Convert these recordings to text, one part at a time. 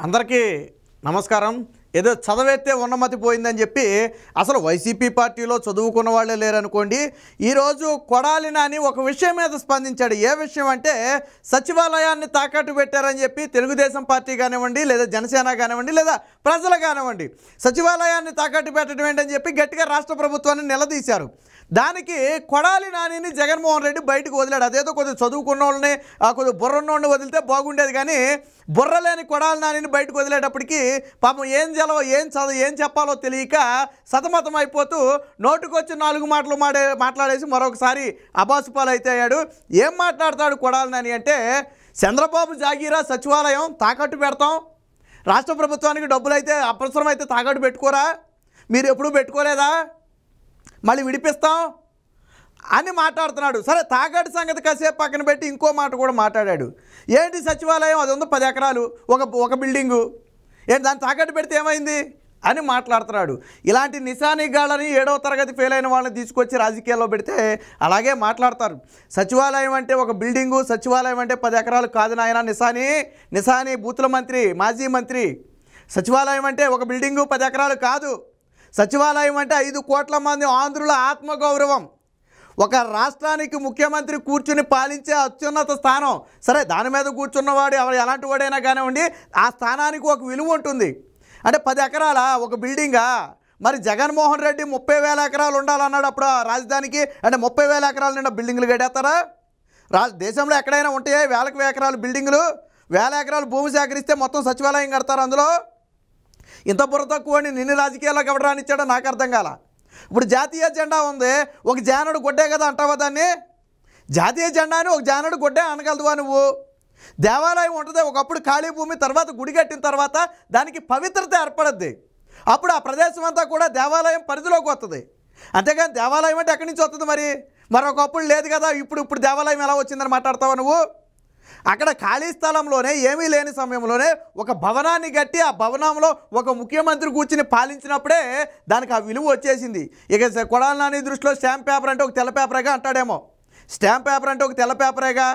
అందరికీ నమస్కారం. ఏదో చదవెత్తే ఉన్నమతి పోయిందని చెప్పి అసలు వైసీపీ పార్టీలో చదువుకున్న వాళ్ళే లేరనుకోండి. ఈరోజు కొడాలి నాని ఒక విషయం మీద స్పందించాడు. ఏ విషయం అంటే సచివాలయాన్ని తాకట్టు పెట్టారని చెప్పి తెలుగుదేశం పార్టీ కానివ్వండి, లేదా జనసేన కానివ్వండి, లేదా ప్రజలు కానివ్వండి, సచివాలయాన్ని తాకట్టు పెట్టడం ఏంటని చెప్పి గట్టిగా రాష్ట్ర ప్రభుత్వాన్ని నిలదీశారు. దానికి కొడాలి నానిని జగన్మోహన్ రెడ్డి బయటకు వదిలాడు. అదేదో కొద్దిగా చదువుకున్న వాళ్ళని, కొద్దిగా బుర్రన్నోడిని వదిలితే బాగుండేది, కానీ బుర్ర లేని కొడాలి నానిని బయటకు వదిలేటప్పటికి పాపం ఏం చెప్పాలో తెలియక సతమతం అయిపోతూ నోటుకొచ్చి 4 మాటలు మాట్లాడేసి మరొకసారి అబాసుపాలు అయితే అయ్యాడు. ఏం మాట్లాడతాడు కొడాలి నాని అంటే, చంద్రబాబు జాగీరా సచివాలయం తాకట్టు పెడతాం, రాష్ట్ర ప్రభుత్వానికి డబ్బులు అయితే అవసరమైతే తాకట్టు పెట్టుకోరా, మీరు ఎప్పుడూ పెట్టుకోలేదా, మళ్ళీ విడిపిస్తాం అని మాట్లాడుతున్నాడు. సరే, తాకట్టు సంగతి కాసేపు పక్కన పెట్టి ఇంకో మాట కూడా మాట్లాడాడు. ఏంటి సచివాలయం, అది ఉందో 10 ఎకరాలు, ఒక బిల్డింగు, ఏంటి దాన్ని తాకట్టు పెడితే ఏమైంది అని మాట్లాడుతున్నాడు. ఇలాంటి నిశానిగాళ్ళని 7వ తరగతి ఫెయిల్ అయిన వాళ్ళని తీసుకొచ్చి రాజకీయాల్లో పెడితే అలాగే మాట్లాడతారు. సచివాలయం అంటే ఒక బిల్డింగు, సచివాలయం అంటే 10 ఎకరాలు కాదు నాయన. నిశాని బూతుల మంత్రి, మాజీ మంత్రి. సచివాలయం అంటే ఒక బిల్డింగు 10 ఎకరాలు కాదు. సచివాలయం అంటే 5 కోట్ల మంది ఆంధ్రుల ఆత్మగౌరవం. ఒక రాష్ట్రానికి ముఖ్యమంత్రి కూర్చుని పాలించే అత్యున్నత స్థానం. సరే, దాని మీద కూర్చున్నవాడు ఎలాంటి వాడైనా కానివ్వండి, ఆ స్థానానికి ఒక విలువ ఉంటుంది. అంటే 10 ఎకరాల ఒక బిల్డింగా? మరి జగన్మోహన్ రెడ్డి 30,000 ఎకరాలు ఉండాలన్నాడు అప్పుడు రాజధానికి. అంటే 30,000 ఎకరాల నిండా బిల్డింగులు కట్టేస్తారా? దేశంలో ఎక్కడైనా ఉంటాయా 1000 ఎకరాలు బిల్డింగులు? 1000 ఎకరాలు భూమి సేకరిస్తే మొత్తం సచివాలయం కడతారు అందులో? ఇంత బుర్ర తక్కువ అని నిన్ను రాజకీయాల్లోకి ఎవరు రానిచ్చాడో నాకు అర్థం కాల. ఇప్పుడు జాతీయ జెండా ఉంది, ఒక జానడు గొడ్డే కదా అంటావా దాన్ని? జాతీయ జెండాని ఒక జానడు గొడ్డే అనగలదువా నువ్వు? దేవాలయం ఉంటుంది, ఒకప్పుడు ఖాళీ భూమి, తర్వాత గుడి కట్టిన తర్వాత దానికి పవిత్రత ఏర్పడుద్ది. అప్పుడు ఆ ప్రదేశం అంతా కూడా దేవాలయం పరిధిలోకి వస్తుంది. అంతేగాని దేవాలయం అంటే ఎక్కడి నుంచి వస్తుంది? మరి ఒకప్పుడు లేదు కదా, ఇప్పుడు దేవాలయం ఎలా వచ్చిందని మాట్లాడతావా నువ్వు? అక్కడ ఖాళీ స్థలంలోనే, ఏమీ లేని సమయంలోనే ఒక భవనాన్ని కట్టి ఆ భవనంలో ఒక ముఖ్యమంత్రి కూర్చుని పాలించినప్పుడే దానికి ఆ విలువ వచ్చేసింది. ఇక కొడాలి నాని దృష్టిలో స్టాంప్ పేపర్ అంటే ఒక తెల్ల పేపరేగా అంటాడేమో. స్టాంప్ పేపర్ అంటే ఒక తెల్ల పేపరేగా?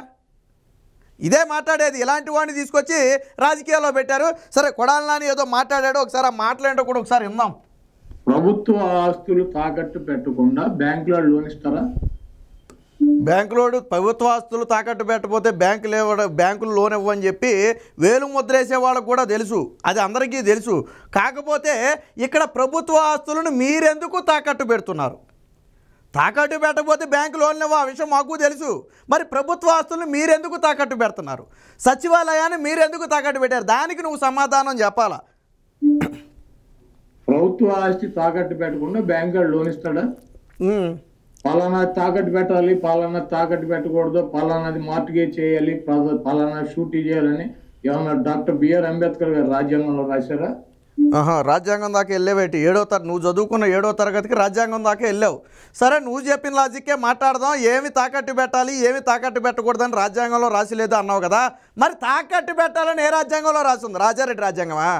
ఇదే మాట్లాడేది. ఇలాంటి వాడిని తీసుకొచ్చి రాజకీయాల్లో పెట్టారు. సరే, కొడాలి నాని ఏదో మాట్లాడాడు, ఒకసారి ఆ మాట్లాడేటో కూడా ఒకసారి విందాం. ప్రభుత్వ ఆస్తులు తాకట్టు పెట్టకుండా బ్యాంకులో లోన్ ఇస్తారా? బ్యాంకులోడు ప్రభుత్వ ఆస్తులు తాకట్టు పెట్టకపోతే బ్యాంకులు లోన్ ఇవ్వని చెప్పి వేలు ముద్రేసే వాళ్ళకు కూడా తెలుసు, అది అందరికీ తెలుసు. కాకపోతే ఇక్కడ ప్రభుత్వ ఆస్తులను మీరెందుకు తాకట్టు పెడుతున్నారు? తాకట్టు పెట్టకపోతే బ్యాంకు లోన్లు ఇవ్వ, ఆ విషయం మాకు తెలుసు. మరి ప్రభుత్వ ఆస్తులను మీరెందుకు తాకట్టు పెడుతున్నారు? సచివాలయాన్ని మీరెందుకు తాకట్టు పెట్టారు? దానికి నువ్వు సమాధానం చెప్పాలా. ప్రభుత్వ ఆస్తి తాకట్టు పెట్టకుండా బ్యాంకు లోన్ ఇస్తాడా? పలానా తాకట్టు పెట్టాలి, పలానా తాకట్టు పెట్టకూడదు, పలానాది మార్టిగేజ్ చేయాలి, పలానా షూటీ చేయాలని ఏమన్నా డాక్టర్ బిఆర్ అంబేద్కర్ గారు రాజ్యాంగంలో రాశారా? రాజ్యాంగం దాకా వెళ్ళేవేటి? నువ్వు చదువుకున్న 7వ తరగతికి రాజ్యాంగం దాకా వెళ్ళావు. సరే, నువ్వు చెప్పిన లాజిక్కే మాట్లాడదాం. ఏమి తాకట్టు పెట్టాలి, ఏమి తాకట్టు పెట్టకూడదని రాజ్యాంగంలో రాసి లేదు అన్నావు కదా. మరి తాకట్టు పెట్టాలని ఏ రాజ్యాంగంలో రాసింది? రాజారెడ్డి రాజ్యాంగమా?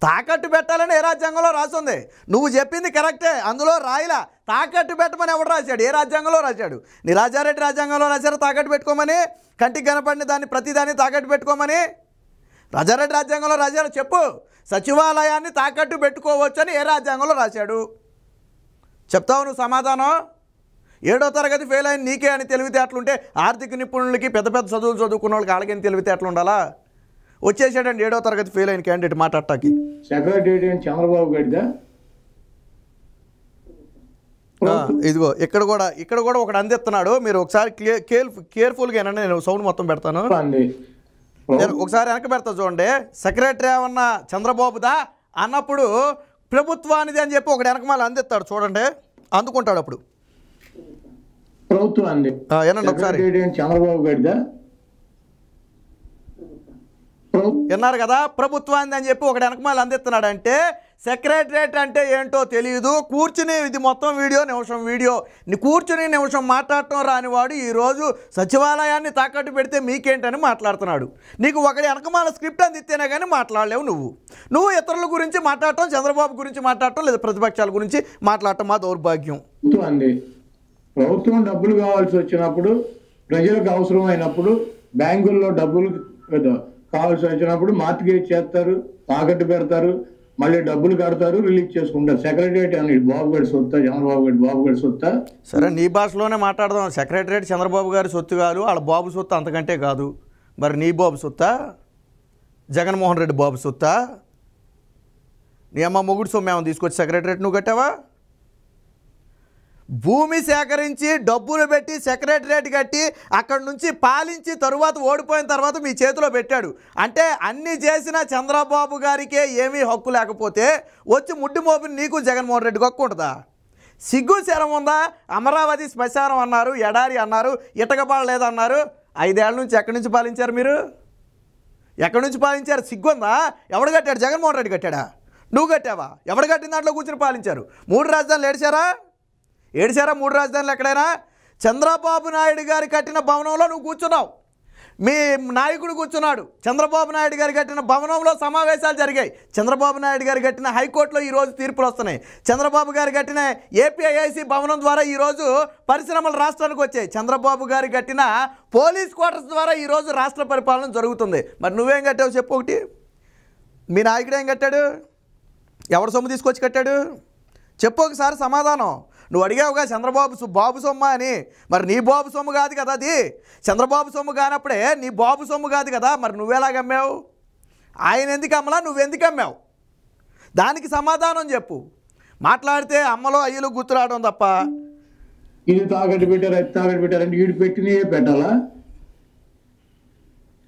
తాకట్టు పెట్టాలని ఏ రాజ్యాంగంలో రాసింది? నువ్వు చెప్పింది కరెక్టే, అందులో రాయిలా. తాకట్టు పెట్టమని ఎవడు రాశాడు? ఏ రాజ్యాంగంలో రాశాడు? నీ రాజారెడ్డి రాజ్యాంగంలో రాశారు తాకట్టు పెట్టుకోమని? కంటికి కనపడిన దాన్ని ప్రతిదాన్ని తాకట్టు పెట్టుకోమని రాజారెడ్డి రాజ్యాంగంలో రాశాడు? చెప్పు. సచివాలయాన్ని తాకట్టు పెట్టుకోవచ్చు అని ఏ రాజ్యాంగంలో రాశాడు? చెప్తావు నువ్వు సమాధానం? 7వ తరగతి ఫెయిల్ అయిన నీకే అని తెలివితేటలుంటే ఆర్థిక నిపుణులకి, పెద్ద పెద్ద చదువులు చదువుకున్న వాళ్ళకి వాళ్ళకేం తెలివితేటలు ఉండాలా? వచ్చేసాడండి 7వ తరగతి ఫెయిల్ అయిన క్యాండిడేట్ మాట్లాడటానికి. సెక్రటరీ చంద్రబాబు గారిదా? ఇదిగో ఇక్కడ కూడా ఒకటి అందిస్తున్నాడు. మీరు ఒకసారి కేర్ఫుల్గా ఏనండి, నేను సౌండ్ మొత్తం పెడతాను. నేను ఒకసారి వెనక పెడతా చూడండి. సెక్రటరీ ఏమన్నా చంద్రబాబుదా అన్నప్పుడు ప్రభుత్వానిది అని చెప్పి ఒకటి వెనకమాల అందిస్తాడు చూడండి, అందుకుంటాడు అప్పుడు. ప్రభుత్వాన్ని ఏనండి ఒకసారి. చంద్రబాబు గారిదా? విన్నారు కదా, ప్రభుత్వాన్ని అని చెప్పి ఒకటి వెనకమాల అందిస్తున్నాడు. అంటే సెక్రటరేట్ అంటే ఏంటో తెలియదు, కూర్చుని ఇది మొత్తం నిమిషం కూర్చుని నిమిషం మాట్లాడటం రానివాడు ఈరోజు సచివాలయాన్ని తాకట్టు పెడితే మీకేంటని మాట్లాడుతున్నాడు. నీకు ఒకటి వెనకమాల స్క్రిప్ట్ అందిస్తేనే కానీ మాట్లాడలేవు. నువ్వు ఇతరుల గురించి మాట్లాడటం, చంద్రబాబు గురించి మాట్లాడటం, లేదా ప్రతిపక్షాల గురించి మాట్లాడటం మా దౌర్భాగ్యం. ప్రభుత్వం డబ్బులు కావాల్సి వచ్చినప్పుడు, ప్రజలకు అవసరమైనప్పుడు బ్యాంకుల్లో డబ్బులు కావాల్సి వచ్చినప్పుడు మార్టిగేజ్ చేస్తారు, తాకట్టు పెడతారు, మళ్ళీ డబ్బులు కడతారు, రిలీజ్ చేసుకుంటారు. సెక్రటరియట్ అని బాబు గారి సొత్తా, చంద్రబాబు గారి సొత్తా? సరే నీ భాషలోనే మాట్లాడదాం. సెక్రటరియట్ చంద్రబాబు గారి సొత్తు కాదు, వాళ్ళ బాబు సొత్తు అంతకంటే కాదు. మరి నీ బాబు సొత్తా, జగన్మోహన్ రెడ్డి బాబు సొత్తా? నీ అమ్మ మొగుడు సొమ్ము ఏమో తీసుకొచ్చి సెక్రటరియట్ నువ్వు కట్టావా? భూమి సేకరించి డబ్బులు పెట్టి సెక్రటరియట్ కట్టి అక్కడి నుంచి పాలించి తరువాత ఓడిపోయిన తర్వాత మీ చేతిలో పెట్టాడు. అంటే అన్నీ చేసిన చంద్రబాబు గారికే ఏమీ హక్కు లేకపోతే వచ్చి ముడ్డి మోపిని నీకు జగన్మోహన్ రెడ్డికి హక్కు ఉంటుందా? సిగ్గు శరం ఉందా? అమరావతి శ్మశానం అన్నారు, ఎడారి అన్నారు, ఇటకబాడలేదన్నారు. 5 ఏళ్ల నుంచి ఎక్కడి నుంచి పాలించారు మీరు? ఎక్కడి నుంచి పాలించారు? సిగ్గుందా? ఎవడు కట్టాడు? జగన్మోహన్ రెడ్డి కట్టాడా? నువ్వు కట్టావా? ఎవడు కట్టిన దాంట్లో కూర్చుని పాలించారు? 3 రాజధానులు ఏడిచారా? 3 రాజధానులు ఎక్కడైనా? చంద్రబాబు నాయుడు గారు కట్టిన భవనంలో నువ్వు కూర్చున్నావు, మీ నాయకుడు కూర్చున్నాడు. చంద్రబాబు నాయుడు గారు కట్టిన భవనంలో సమావేశాలు జరిగాయి. చంద్రబాబు నాయుడు గారు కట్టిన హైకోర్టులో ఈరోజు తీర్పులు వస్తున్నాయి. చంద్రబాబు గారు కట్టిన ఏపీఐఐసి భవనం ద్వారా ఈరోజు పరిశ్రమలు రాష్ట్రానికి వచ్చాయి. చంద్రబాబు గారు కట్టిన పోలీస్ క్వార్టర్స్ ద్వారా ఈరోజు రాష్ట్ర పరిపాలన జరుగుతుంది. మరి నువ్వేం కట్టావు చెప్పు ఒకటి? మీ నాయకుడు ఏం కట్టాడు? ఎవడు సొమ్ము తీసుకొచ్చి కట్టాడు చెప్పు ఒకసారి సమాధానం. నువ్వు అడిగావుగా చంద్రబాబు బాబు సొమ్మ అని. మరి నీ బాబు సొమ్ము కాదు కదా అది. చంద్రబాబు సొమ్ము కానప్పుడే నీ బాబు సొమ్ము కాదు కదా. మరి నువ్వెలాగ అమ్మావు? ఆయన ఎందుకు అమ్మలా, నువ్వెందుకు అమ్మావు? దానికి సమాధానం చెప్పు. మాట్లాడితే అమ్మలో అయ్యలు గుర్తురావడం తప్ప. ఇది తాకట్టు పెట్టారు, అది తాకట్టు పెట్టారంటే వీడు పెట్టినయే పెట్టాలా?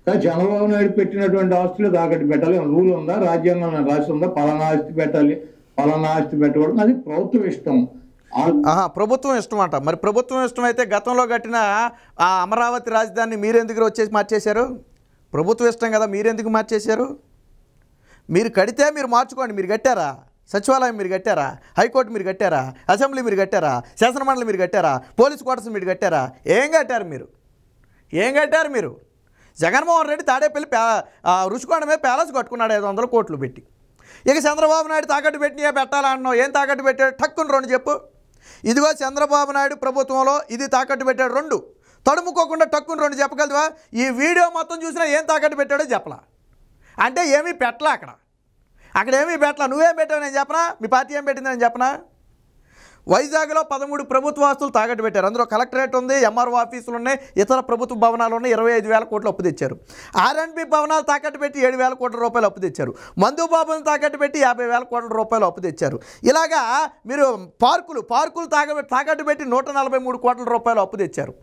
కానీ చంద్రబాబు నాయుడు పెట్టినటువంటి ఆస్తులు తాకట్టు పెట్టాలి రూల్ ఉందా? రాజ్యాంగంలో రాసి ఉందా? పలానా ఆస్తి పెట్టాలి, పలానా ఆస్తి పెట్టకూడదు? అది ప్రభుత్వం ఇష్టం. ప్రభుత్వం ఇష్టం అంట. మరి ప్రభుత్వం ఇష్టం అయితే గతంలో కట్టిన ఆ అమరావతి రాజధానిని మీరెందుకు వచ్చేసి మార్చేశారు? ప్రభుత్వం ఇష్టం కదా, మీరెందుకు మార్చేశారు? మీరు కడితే మీరు మార్చుకోండి. మీరు కట్టారా? సచివాలయం మీరు కట్టారా? హైకోర్టు మీరు కట్టారా? అసెంబ్లీ మీరు కట్టారా? శాసనమండలి మీరు కట్టారా? పోలీస్ క్వార్టర్స్ మీరు కట్టారా? ఏం కట్టారు మీరు? ఏం కట్టారు మీరు? జగన్మోహన్ రెడ్డి తాడేపల్లి రుషికొండ మీద ప్యాలెస్ కట్టుకున్నాడు 500 కోట్లు పెట్టి. ఇక చంద్రబాబు నాయుడు తాకట్టు పెట్టినయే పెట్టాలన్నావు. ఏం తాకట్టు పెట్టాడు? టక్కుని 2 చెప్పు. ఇదిగో చంద్రబాబు నాయుడు ప్రభుత్వంలో ఇది తాకట్టు పెట్టాడు 2. తడుముకోకుండా టక్కుని 2 చెప్పగలవా? ఈ వీడియో మొత్తం చూసినా ఏం తాకట్టు పెట్టాడో చెప్పలా. అంటే ఏమీ పెట్టలా అక్కడ ఏమీ పెట్టలా. నువ్వేం పెట్టావు నేను చెప్పనా? మీ పార్టీ ఏం పెట్టింది నేను చెప్పనా? వైజాగ్లో 13 ప్రభుత్వ ఆస్తులు తాకట్టు పెట్టారు. అందులో కలెక్టరేట్ ఉంది, ఎంఆర్ఓ ఆఫీసులు ఉన్నాయి, ఇతర ప్రభుత్వ భవనాలు ఉన్నాయి. 25,000 కోట్లు అప్పు తెచ్చారు. R&B భవనాలు తాకట్టు పెట్టి 7,000 కోట్ల రూపాయలు అప్పు తెచ్చారు. మందు బాబులను తాకట్టు పెట్టి 50,000 కోట్ల రూపాయలు అప్పు తెచ్చారు. ఇలాగా మీరు పార్కులు తాకట్టు పెట్టి 143 కోట్ల రూపాయలు అప్పు తెచ్చారు.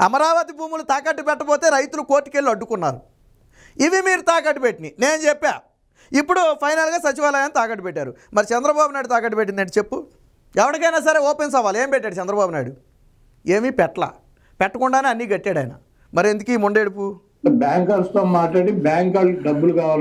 అమరావతి భూములు తాకట్టు పెట్టబోతే రైతులు కోర్టుకెళ్ళి అడ్డుకున్నారు. ఇవి మీరు తాకట్టు పెట్టినాయి నేను చెప్పా. ఇప్పుడు ఫైనల్గా సచివాలయాన్ని తాకట్టు పెట్టారు. మరి చంద్రబాబు నాయుడు తాకట్టు పెట్టిందంటే చెప్పు. ఎవరికైనా సరే ఓపెన్ సవాల్. ఏం పెట్టాడు చంద్రబాబు నాయుడు? ఏమీ పెట్టకుండానే అన్నీ కట్టాడు ఆయన. మరి ఎందుకు ఈ మొండేడుపు? బ్యాంకర్స్తో మాట్లాడి బ్యాంక్ డబ్బులు కావాలి